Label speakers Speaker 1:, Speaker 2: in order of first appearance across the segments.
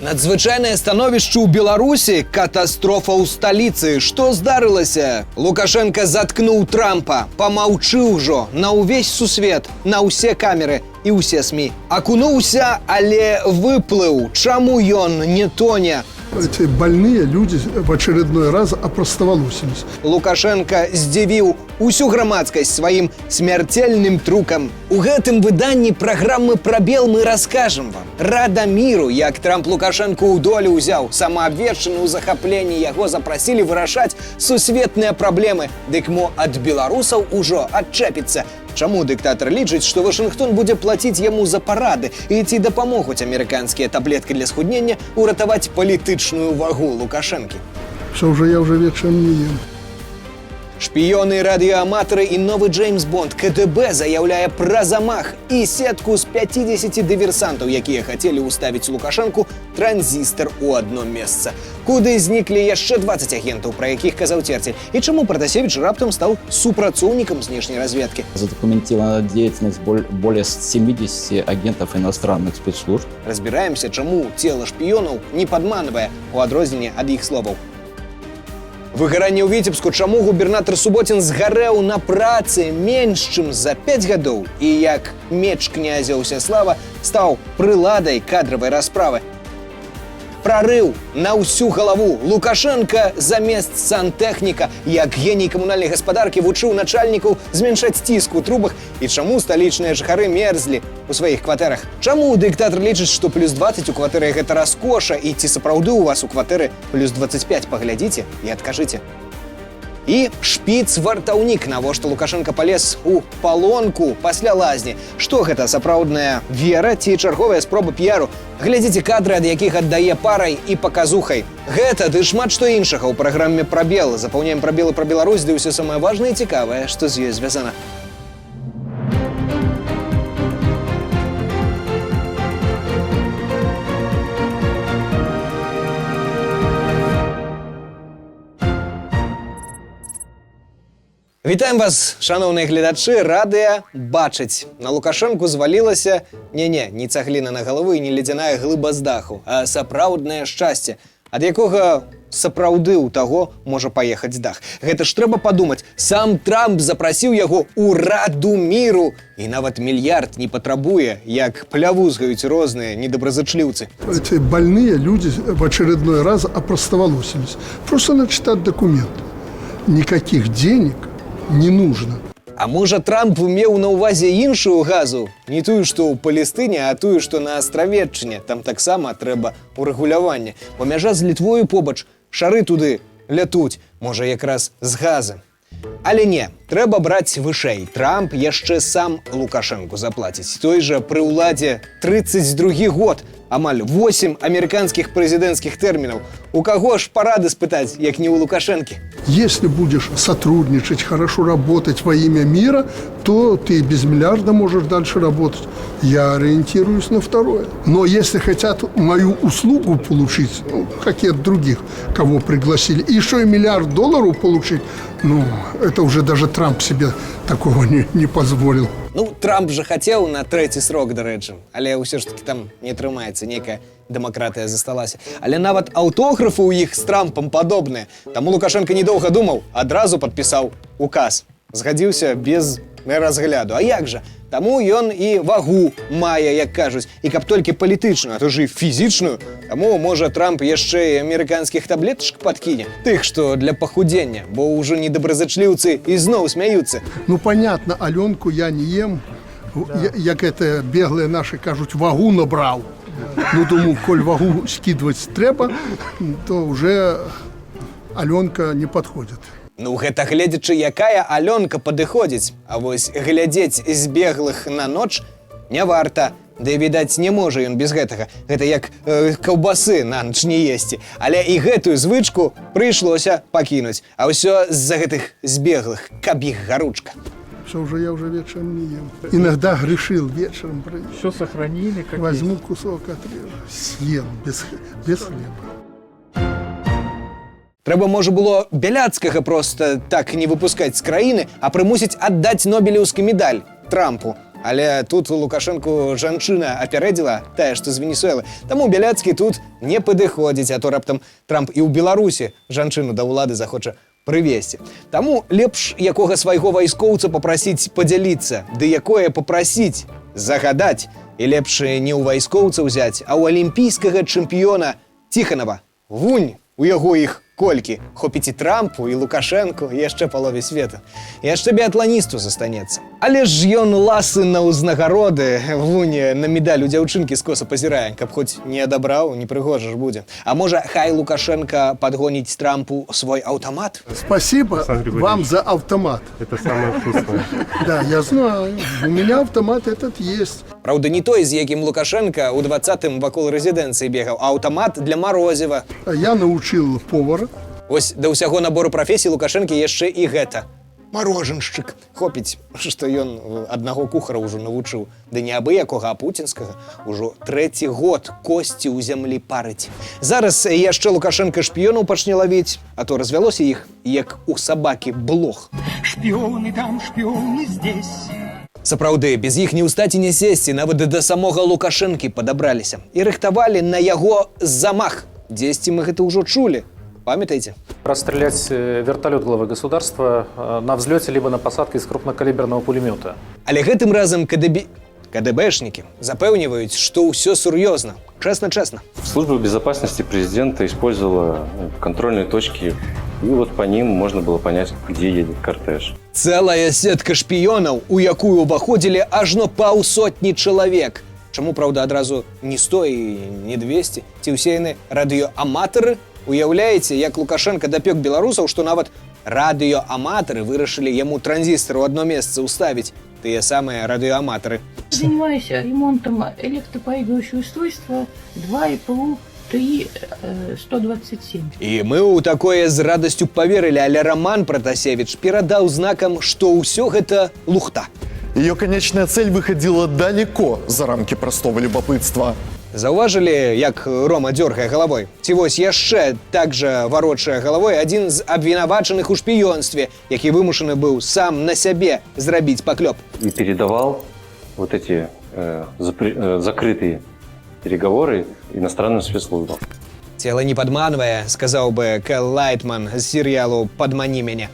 Speaker 1: Надзвычайнае становішча ў Беларусі, катастрофа ў сталіцы. Што здарылася? Лукашенко заткнуў Трампа, памаўчыў ужо на ўвесь сусвет, на ўсе камеры і ўсе СМІ. Акунуўся, але выплыў. Чаму ён не тоне?
Speaker 2: Эти больные люди в очередной раз опростоволосились.
Speaker 1: Лукашенко здзівіў усю грамадскасць сваім смярцельным трукам. У гэтым выданні праграмы «Прабел» мы раскажам вам. Рада міру, як Трамп Лукашенко ў долю ўзяў. Самаабвешчаны ў захапленні яго запрасілі вырашаць сусветныя праблемы. Дык мо ад беларусаў ужо адчэпіцца. Чаму дыктатар лічыць, што Вашынгтон будзе плаціць яму за парады і ці дапамогуць амерыканскія таблеткі для схуднення уратаваць палітычную вагу Лукашэнкі?
Speaker 2: Что уже я уже вечером не ем.
Speaker 1: Шпіёны, радыёаматары і новы Джеймс Бонд КДБ заяўляе пра замах і сетку з 50 дыверсантаў, якія хацелі ўставіць Лукашэнку транзістар у одно месца. Куды зніклі яшчэ 20 агентаў, пра якіх казаў Церцель, і чаму Пратасевіч раптам стаў супрацоўнікам знешняй разведкі?
Speaker 3: Задокументирована деятельность более 70 агентов иностранных спецслужб.
Speaker 1: Разбіраемся, чаму цела шпіёнаў не падманвае у адрозненне ад іх словаў. Выгаранне ў Віцебску, чаму губернатар Суботін згарэў на працы менш чым за 5 гадоў і як меч князя Ўсяслава стаў прыладай кадравай расправы. Прарыў на ўсю галаву. Лукашенко замест сантэхніка, як геній камунальнай гаспадаркі, вучыў начальнікаў зменшаць ціск у трубах. І чаму сталічныя жыхары мерзлі у сваіх кватэрах? Чаму дыктатар лічыць, што плюс 20 у кватэры гэта раскоша, і ці сапраўды ў вас у кватэры плюс 25? Паглядзіце і адкажыце. І шпіц-вартаўнік, навошта Лукашенко палез у палонку пасля лазні. Што гэта, сапраўдная вера ці чарговая спроба піяру? Глядзіце кадры, ад якіх аддае парай і паказухай. Гэта ды шмат што іншага ў праграме «Прабел». Запаўняем прабелы пра Беларусь, ды ўсё самае важнае і цікавае, што з ёй звязана. Вітаем вас, шановныя гледачы, радыя бачыць. На Лукашэнку звалілася не цагліна на галаву і не ледзяная глыба з даху, а сапраўднае шчасце, ад якога сапраўды ў таго можа паехаць дах. Гэта ж трэба падумаць, сам Трамп запрасіў яго ў Раду міру і нават мільярд не патрабуе, як плявузгаюць розныя недобразычліўцы.
Speaker 2: Эти больные люди в очередной раз опростоволосились. Просто начитать документ. Никаких денег не нужно.
Speaker 1: А можа, Трамп меў на ўвазе іншую газу? Не тую, што ў Палестыне, а тую, што на Астравеччыне. Там таксама трэба урэгуляванне. Бо мяжа з Літвою побач, шары туды лятуць, можа, якраз з газа. Але не, трэба браць вышэй. Трамп яшчэ сам Лукашэнку заплаціць. Той жа пры ўладзе 32 год, амаль 8 амерыканскіх прэзідэнцкіх тэрмінаў. У каго ж парады спытаць, як не у Лукашэнкі?
Speaker 2: Если будешь сотрудничать, хорошо работать во имя мира, то ты без миллиарда можешь дальше работать. Я ориентируюсь на второе. Но если хотят мою услугу получить, как и от других, кого пригласили, и еще и $1 миллиард получить, это уже даже Трамп себе такого не позволил.
Speaker 1: Трамп же хацеў на 3-й срок, дарэчы, але ўсё ж таки там не трымаецца, некая дэмакратыя засталася. Але нават аўтографы ў іх з Трампам падобныя. Таму Лукашенко недоўга думаў, адразу падпісаў указ. Згадзіўся без разгляду. А як жа? Таму ён і вагу мае, як кажуць, і каб толькі палітычную, а то ж і фізічную. Таму, можа, Трамп яшчэ і амерыканскіх таблетачак падкіне, тых, што для пахудзення, бо ўжо недобразычліўцы ізноў смяюцца.
Speaker 2: Понятно, Аленку я не ем, як это беглые наши кажуть, вагу набрал. Думаю, коль вагу скидывать трэба, то уже Аленка не подходит.
Speaker 1: Гэта гледзячы, якая Алёнка падыходзіць. А вось глядзець з беглых на ноч не варта. Ды, відаць, не можа ён без гэтага. Гэта як каўбасы на ноч не есці. Але і гэтую звычку прыйшлося пакінуць. А ўсё з-за гэтых збеглых, каб іх гаручка.
Speaker 2: Что уже я уже вечером не ем. Иногда грешил вечером.
Speaker 4: Все сохранили. Как
Speaker 2: возьму кусок, отрежу, съем без хлеба.
Speaker 1: Трэба, можа, было Бяляцкага проста так не выпускаць з краіны, а прымусіць аддаць Нобелеўскі медаль Трампу. Але тут Лукашенку жанчына апярэдзіла, тая, што з Венесуэлы. Таму Бяляцкі тут не падыходзіць, а то раптам Трамп і ў Беларусі жанчыну да ўлады захоча прывесці. Таму лепш якога свайго вайскоўца папрасіць падзяліцца, ды якое папрасіць загадаць. І лепш не ў вайскоўца ўзяць, а ў алімпійскага чэмпіёна Ціханова. Вунь, у яго іх колькі. Хопіць і Трампу, і Лукашенку, і яшчэ палове свету. І яшчэ біятланісту застанецца. Але ж ён ласы на ўзнагароды. Вунь на медаль у дзяўчынкі скоса пазірае, каб хоць не адабраў, не прыгожа ж будзе. А можа, хай Лукашенко падгоніць Трампу свой аўтамат?
Speaker 2: Спасибо вам за автомат.
Speaker 4: Это самое вкусное.
Speaker 2: Да, я знаю. У меня автомат этот есть.
Speaker 1: Праўда, не той, з якім Лукашенко ў 20-м вакол рэзідэнцыі бегаў, а аўтамат для Марозева.
Speaker 2: Я научил повара.
Speaker 1: Ось да ўсяго набору прафесій Лукашэнкі яшчэ і гэта. Марожаншчык. Хопіць, што ён аднаго кухара ўжо навучыў. Ды не абы-якога, а пуцінскага. Ужо 3-й год косці ў зямлі парыць. Зараз яшчэ Лукашенка шпіёнаў пачне лавіць, а то развялося іх, як у сабакі блох.
Speaker 5: Шпионы там, шпионы здесь.
Speaker 1: Сапраўды, без іх не ўстаць і не сесці, нават да самога Лукашэнкі падабраліся. І рыхтавалі на яго замах. Дзесьці мы гэта ўжо чулі. Памятаете?
Speaker 6: Расстрелять вертолет главы государства на взлете либо на посадке из крупнокалиберного пулемета.
Speaker 1: Але гэтым разам КДБшнікі запэўніваюць, што ўсё сур'ёзна. Честно.
Speaker 4: Служба безопасности президента использовала контрольные точки, и вот по ним можно было понять, где едет кортеж.
Speaker 1: Цэлая сетка шпіёнаў, у якую ўваходзілі ажно паўсотні чалавек. Чаму, праўда, адразу не 100 і не 200? Ці ўсе яны радыёаматары? Уяўляеце, як Лукашенко дапёк беларусаў, што нават радыёаматары вырашылі яму транзістар у адно месца ўставіць. Тыя самыя радыёаматары.
Speaker 7: Занимаюсь ремонтом электропоигрывающего устройства 2,5 127.
Speaker 1: І мы ў такое з радасцю паверылі, але Роман Пратасевич перадаў знакам, што ўсё гэта лухта.
Speaker 8: Ее конечная цель выходила далеко за рамки простого любопытства.
Speaker 1: Заўважылі, як Рома дзёргае галавой? Ці вось яшчэ так жа варочае галавой адзін з абвінавачаных у шпіёнстве, які вымушаны быў сам на сябе зрабіць паклёп.
Speaker 4: И передавал вот эти закрытые переговоры иностранным спецслужбам.
Speaker 1: Цела не падманвае, сказаў бы Кэл Лайтман з серыялу «Падмані мяне».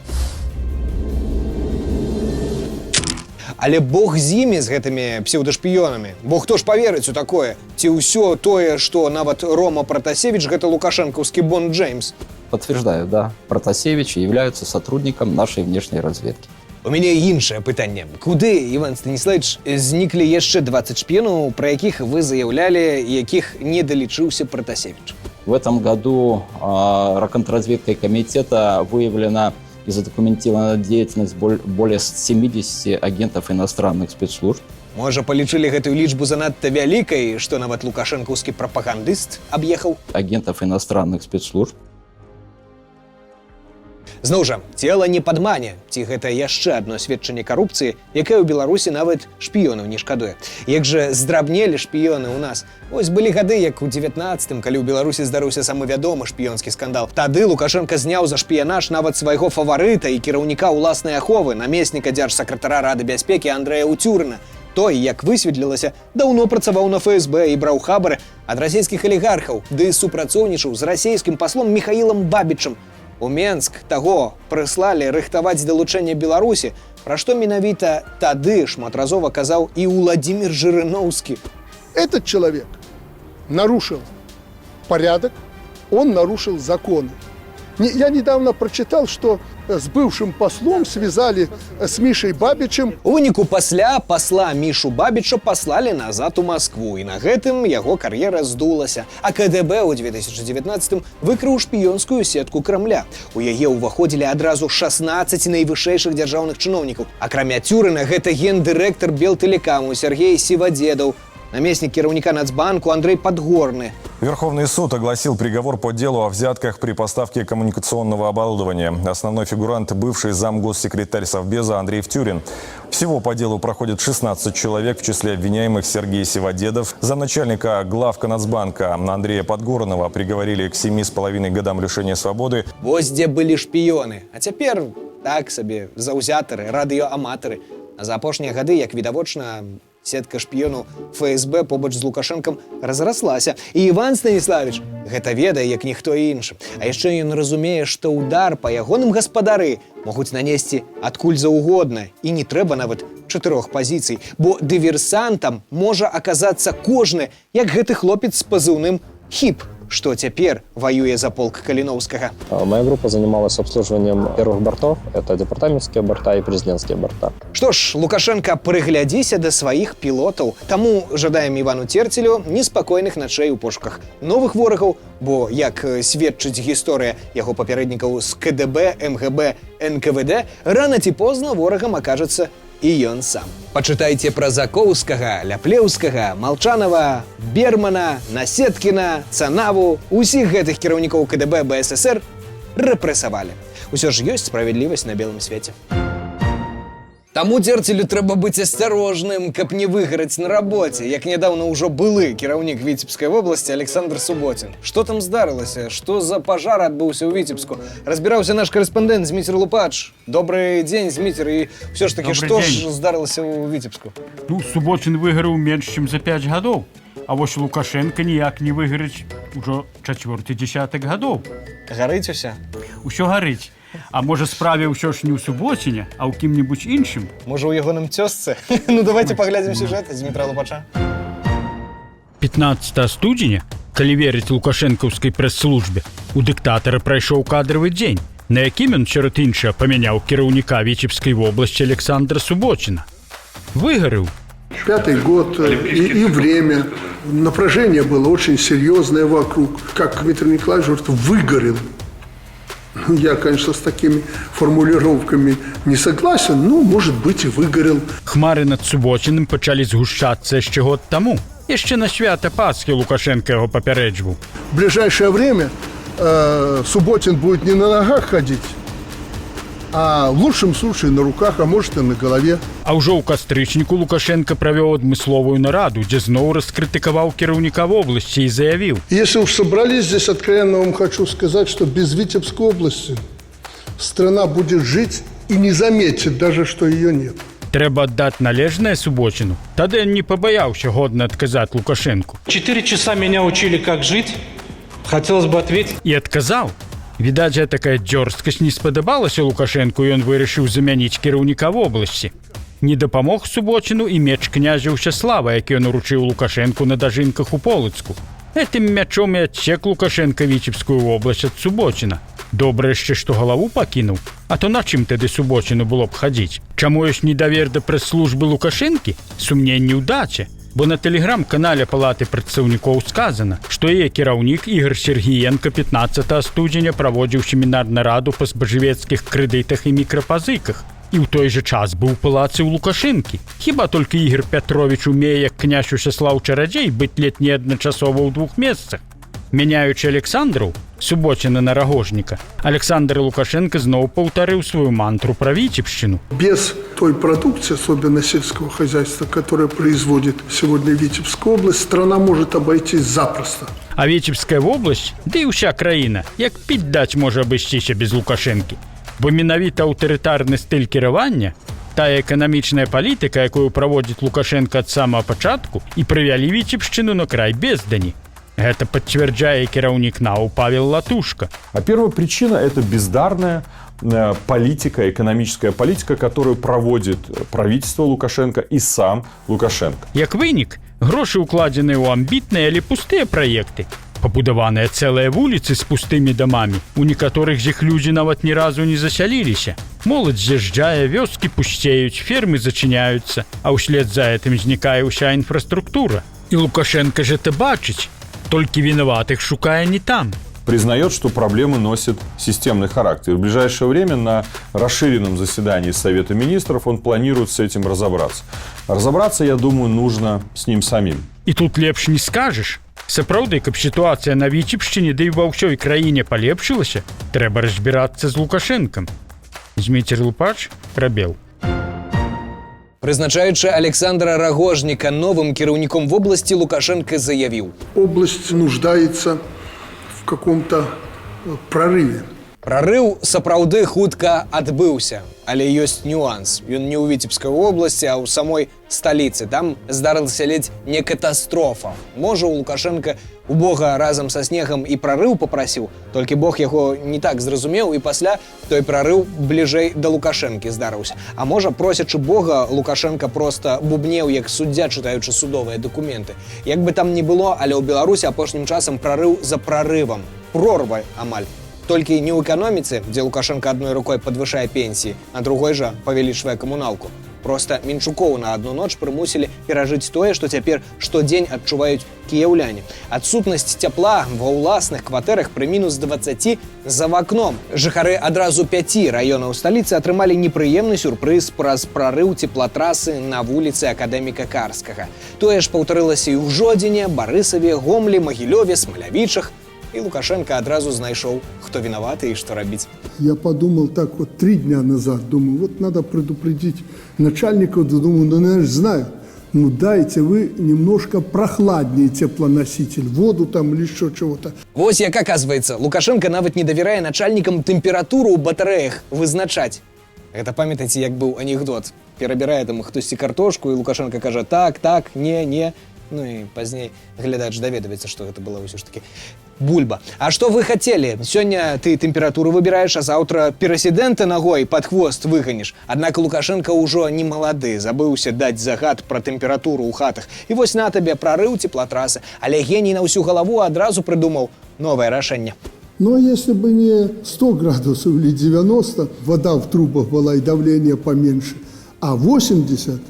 Speaker 1: Але Бог з імі, з гэтымі псеўдашпіёнамі. Бо хто ж паверыць у такое? Ці ўсё тое, што нават Рома Пратасевич – гэта лукашэнкаўскі Бонд Джеймс?
Speaker 3: Подтверждаю, да. Протасевичи являются сотрудником нашей внешней разведки.
Speaker 1: У мяне іншае пытанне. Куды, Іван Станіславович, зніклі яшчэ 20 шпіёнаў, пра якіх вы заяўлялі, якіх не далічыўся Пратасевич?
Speaker 3: В этом году контрразведкой комитета выявлена и задокументирована деятельность более 70 агентов иностранных спецслужб.
Speaker 1: Можа, палічылі гэтую лічбу занадта вялікай, што нават лукашэнкаўскі прапагандыст аб'ехаў?
Speaker 3: Агентов иностранных спецслужб.
Speaker 1: Зноў жа, цела не падмане, ці гэта яшчэ адно сведчанне карупцыі, якая ў Беларусі нават шпіёнаў не шкадуе. Як жа здрабнелі шпіёны ў нас. Вось былі гады, як у 19-м, калі ў Беларусі здарыўся самы вядомы шпіёнскі скандал. Тады Лукашенко зняў за шпіянаж нават свайго фаварыта і кіраўніка ўласнай аховы, намесніка дзяржсакратара Рады бяспекі Андрэя Уцюрына. Той, як высветлілася, даўно працаваў на ФСБ і браў хабары ад расійскіх алігархаў, ды супрацоўнічаў з расійскім паслом Міхаілам Бабічам. У Менск таго прыслалі рыхтаваць далучэнне Беларусі, пра што менавіта тады шматразова казаў і Уладзімір Жырыноўскі.
Speaker 2: Этот человек нарушил порядок, он нарушил законы. Я недавно прочитал, что с бывшим послом связали с Мишей Бабичем.
Speaker 1: У выніку пасля пасла Мішу Бабіча паслалі назад у Маскву, і на гэтым яго кар'ера здулася. А КДБ ў 2019-м выкрыў шпіёнскую сетку Крамля. У яе ўваходзілі адразу 16 найвышэйшых дзяржаўных чыноўнікаў. Акрамя Цюрына, гэта гендырэктар Белтэлекаму Сергей Сивадедов, наместник кіраўніка Нацбанку Андрей Подгорный.
Speaker 9: Верховный суд огласил приговор по делу о взятках при поставке коммуникационного оборудования. Основной фигурант – бывший замгоссекретарь Совбеза Андрей Втюрин. Всего по делу проходит 16 человек, в числе обвиняемых Сергей Сивадедов. Замначальника главка Нацбанка Андрея Подгорного приговорили к 7,5 годам лишения свободы.
Speaker 1: Вось дзе былі шпіёны. А цяпер так сабе заўзятары, радыёаматары. А за апошнія гады, як відавочна, сетка шпіёнаў ФСБ побач з Лукашэнкам разраслася. І Іван Станіславіч гэта ведае, як ніхто іншы. А яшчэ ён разумее, што ўдар па ягоным гаспадары могуць нанесці адкуль заўгодна. І не трэба нават 4 пазіцый, бо дыверсантам можа аказацца кожны, як гэты хлопец з пазыўным «Хіп», что цяпер воюе за полк Калиновского.
Speaker 3: Моя группа занималась обслуживанием первых бортов. Это департаментские борта и президентские борта.
Speaker 1: Что ж, Лукашенко, прыглядзіся да сваіх пілотаў. Таму жадаем Івану Терцелю неспакойных начэй у пошуках новых ворагаў, бо, як сведчыць гісторыя яго папярэднікаў з КДБ, МГБ, НКВД, рана ці позна ворагам акажацца і ён сам. Пачытайце пра Закоўскага, Ляплеўскага, Малчанова, Бермана, Насеткіна, Цанаву. Усіх гэтых кіраўнікоў КДБ БССР рэпрэсавалі. Усё ж ёсць справядлівасць на белым свеце. Таму Терцелю трэба быць асцярожным, каб не выгараць на рабоце, як нядаўна ўжо былы кіраўнік Віцебскай вобласці Александр Суботин. Што там здарылася? Што за пажар адбыўся ў Віцебску? Разбіраўся наш корэспандэнт Зміцер Лупач. Добры дзень, Зміцер, і ўсё ж такі, што ж здарылася ў Віцебску?
Speaker 10: Ну, Суботин выгарыў менш, чым за 5 гадоў. А вось Лукашенко ніяк не выгарыць ужо 4-й дзесятак гадоў.
Speaker 1: Гарыць уся?
Speaker 10: Усё гарыць. А можа, справе ўсё ж не ў Суботине, а ў кім-небудзь іншым?
Speaker 1: Можа, ў ягоным цёзцы? Ну, давайте паглядзім сюжэт Змітра Лупача.
Speaker 10: 15 студзеня, калі верыць лукашэнкаўскай прэс-службе, у дыктатара прайшоў кадравы дзень, на якім ён, сярод іншага, памяняў кіраўніка Віцебскай вобласці Александра Суботина. Выгарыў.
Speaker 2: 5-й год и время. Напряжение было очень серьезное вокруг. Как Дмитрий Николаевич говорит, выгорел. Я, конечно, с такими формулировками не согласен, но, может быть, и выгорел.
Speaker 10: Хмары над Суботиным пачалі згушчацца яшчэ год таму. Яшчэ на свята Пасхі Лукашенко яго папярэджваў.
Speaker 2: В ближайшее время Суботин будет не на ногах ходить, а в лучшем случае на руках, а может и на голове.
Speaker 10: А ўжо ў кастрычніку Лукашенко правёў адмысловую нараду, дзе зноў раскрытыкаваў кіраўніка вобласці і заявіў:
Speaker 2: Если уж собрались здесь, откровенно вам хочу сказать, что без Витебской области страна будет жить и не заметит даже, что ее нет.
Speaker 10: Трэба аддаць належнае Суботину. Тады ён не пабаяўся годна адказаць Лукашенку.
Speaker 6: 4 часа меня учили, как жить. Хотелось бы ответить.
Speaker 10: І адказаў. Відаць, такая дзёрсткасць не спадабалася Лукашенку, і ён вырашыў замяніць кіраўніка вобласці. Не дапамог Суботину і меч князя Ўсяслава, які ён уручыў Лукашенку на дажынках у Полацку. Гэтым мячом і адсек Лукашенка Віцебскую вобласць ад Суботина. Добра яшчэ, што галаву пакінуў. А то на чым тады Суботину было б хадзіць? Чаму ёсць недавер да прэс-службы Лукашэнкі? Сумненні ў даце. Бо на тэлеграм-канале Палаты прадстаўнікоў сказана, што яе кіраўнік Ігор Сергіенка 15 студзеня праводзіў семінар-нараду па спажывецкіх крэдытах і мікрапазыках. І ў той жа час быў у палацы ў Лукашэнкі. Хіба толькі Ігор Пятровіч умее, як князь Усяслаў Чарадзей, быць ледь не адначасова ў 2 месцах. Мяняючы Александраў, Суботина на Рагожніка, Александр Лукашенко зноў паўтарыў сваю мантру пра Віцебшчыну.
Speaker 2: Без той продукции, особенно сельского хозяйства, которое производит сегодня Витебская область, страна может обойтись запросто.
Speaker 10: А Віцебская вобласць, ды і ўся краіна, як піць даць можа абысціся без Лукашэнкі. Бо менавіта аўтарытарны стыль кіравання, тая эканамічная палітыка, якую праводзіць Лукашенко ад самага пачатку, і прывялі Віцебшчыну на край бездані. Это подтверждает кіраўнік НАУ Павел Латушка.
Speaker 11: А первая причина – это бездарная политика, экономическая политика, которую проводит правительство Лукашенко и сам Лукашенко.
Speaker 10: Як вынік, грошы укладзеныя ў амбітныя, але пустыя праекты. Пабудаваныя цэлыя вуліцы з пустымі дамамі. У некаторых з іх людзі нават ні разу не засяліліся. Моладзь з'язджае, вёскі пусцеюць, фермы зачыняюцца, а ўслед за этым знікае ўся інфраструктура. І Лукашенко ж это бачыць. Только виноватых шукая не там.
Speaker 11: Признает, что проблемы носят системный характер. В ближайшее время на расширенном заседании Совета министров он планирует с этим разобраться. Разобраться, я думаю, нужно с ним самим.
Speaker 10: И тут лепш не скажешь. Сапраўды, каб ситуация на Віцебшчыне, да и во ўсёй краіне полепшилася, трэба разбираться с Лукашенком. Зміцер Лупач, пробел.
Speaker 1: Прызначаючы Александра Рагожніка новым кіраўніком вобласці, Лукашенко заявіў:
Speaker 2: Область нуждается в каком-то прорыве.
Speaker 1: Прарыў сапраўды хутка адбыўся, але ёсць нюанс. Ён не ў Віцебскай вобласці, а ў самой сталіцы. Там здарылася ледзь не катастрофа. Можа, у Лукашенка у Бога разам са снегам і прарыў попрасіў, толькі Бог яго не так зразумеў, і пасля той прарыў бліжэй да Лукашэнкі здарыўся. А можа, просячы Бога, Лукашенка проста бубнеў, як суддзя, чытаючы судовыя дакументы. Як бы там ні было, але ў Беларусі апошнім часам прарыў за прарывам. Прорва амаль. Толькі не ў эканоміцы, дзе Лукашенка адной рукой падвышае пенсіі, а другой жа павялічвае камуналку. Проста Мінчукоў на адну ноч прымусілі перажыць тое, што цяпер штодзень адчуваюць кіяўляне. Адсутнасць цяпла ва ўласных кватэрах пры мінус 20 за вакном. Жыхары адразу 5 раёнаў сталіцы атрымалі непрыемны сюрпрыз праз прарыў цеплатрасы на вуліцы Акадэміка Карскага. Тое ж паўтарылася і ў Жодзіне, Барысаве, Гомлі, Магілёве, Смалявічах. И Лукашенко одразу знайшов, кто виноват и что робить.
Speaker 2: Я подумал так вот 3 дня назад, думаю, вот надо предупредить начальников, думаю, ну, наверное, знаю, ну дайте вы немножко прохладнее теплоноситель, воду там или еще чего-то.
Speaker 1: Вось як оказывается, Лукашенко нават не давярае начальникам тэмпературу ў батарэях вызначаць. Гэта памятаеце, як быў анекдот. Перабірае там хтосьці картошку, і Лукашенко кажа так, не. Ну і пазней глядач даведваецца, што гэта была ўсё ж такі бульба. А што вы хацелі? Сёння ты тэмпературу выбіраеш, а заўтра прэзідэнта нагой пад хвост выганіш. Аднак Лукашенко ўжо не малады, забыўся даць загад пра тэмпературу ў хатах. І вось на табе прарыў цеплатрасы, але геній на ўсю галаву адразу прыдумаў новае рашэнне.
Speaker 2: Ну, а если бы не 100 градусов или 90, вода в трубах была и давление поменьше, а 80,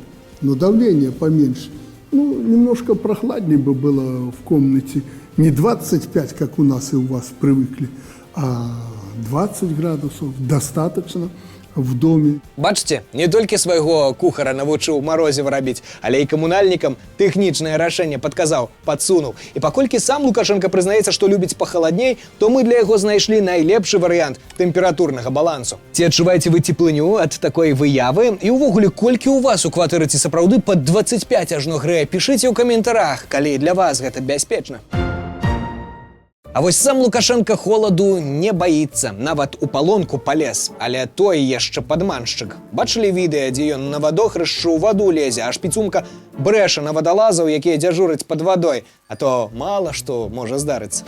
Speaker 2: но давление поменьше, ну, немножко прохладнее бы было в комнате. Не 25, как у нас и у вас привыкли, а 20 градусов достаточно в доме.
Speaker 1: Бачце, не толькі свайго кухара навучыў марозіва рабіць, але і камунальнікам тэхнічнае рашэнне падказаў, падсунуў. І паколькі сам Лукашенко прызнаецца, што любіць пахаладней, то мы для яго знайшлі найлепшы варыянт тэмпературнага балансу. Ці адчуваеце вы цеплыню ад такой выявы? І ўвогуле, колькі ў вас у кватэры ці сапраўды пад 25 ажно грэе? Пішыце ў каментарах, калі для вас гэта бяспечна. А вось сам Лукашенко холаду не баіцца, нават у палонку палез, але той яшчэ падманшчык. Бачылі відэа, дзе ён на вадохрышчу ў ваду лезе, аж піцумка брэша на вадалазаў, якія дзяжураць пад вадой, а то мала што можа здарыцца.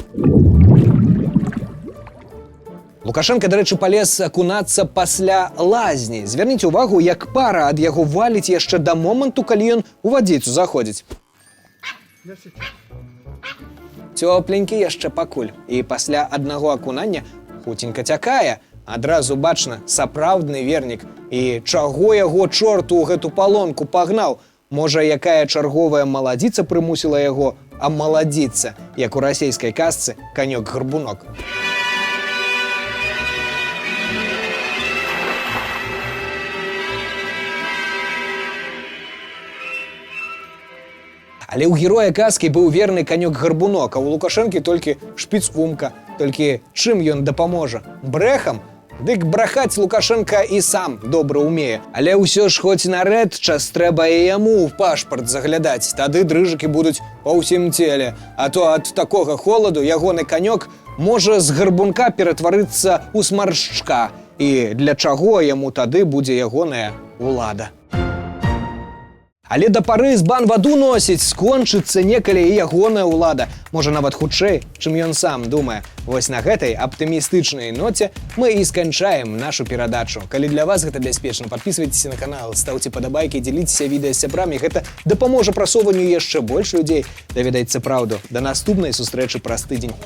Speaker 1: Лукашенко, дарэчы, палез акунацца пасля лазні. Звярніце ўвагу, як пара ад яго валіць яшчэ да моманту, калі ён у вадзіцу заходзіць. Цёпленькі яшчэ пакуль. І пасля аднаго акунання хуценька цякае, адразу бачна сапраўдны вернік. І чаго яго чорту ў гэту палонку пагнаў? Можа, якая чарговая маладзіца прымусіла яго амаладзіцца, як у расейскай казцы «Канёк-гарбунок». Але ў героя казкі быў верны канёк-гарбунок, а ў Лукашэнкі толькі шпіцвумка. Толькі чым ён дапаможа? Брэхам? Дык брахаць Лукашенка і сам добра ўмее. Але ўсё ж хоць на рэдчас трэба і яму ў пашпарт заглядаць. Тады дрыжыкі будуць па ўсім целе. А то ад такога холаду ягоны канёк можа з гарбунка ператварыцца ў смаршчка. І для чаго яму тады будзе ягоная ўлада? Але да пары збан ваду носіць, скончыцца некалі і ягоная ўлада. Можа, нават хутчэй, чым ён сам думае. Вось на гэтай аптымістычнай ноце мы і сканчаем нашу перадачу. Калі для вас гэта бяспечна, падпісвайцеся на канал, стаўце падабайкі, дзяліцеся відэа з сябрамі. Гэта дапаможа прасоўванню яшчэ больш людзей даведаецца праўду. Да наступнай сустрэчы праз тыдзень.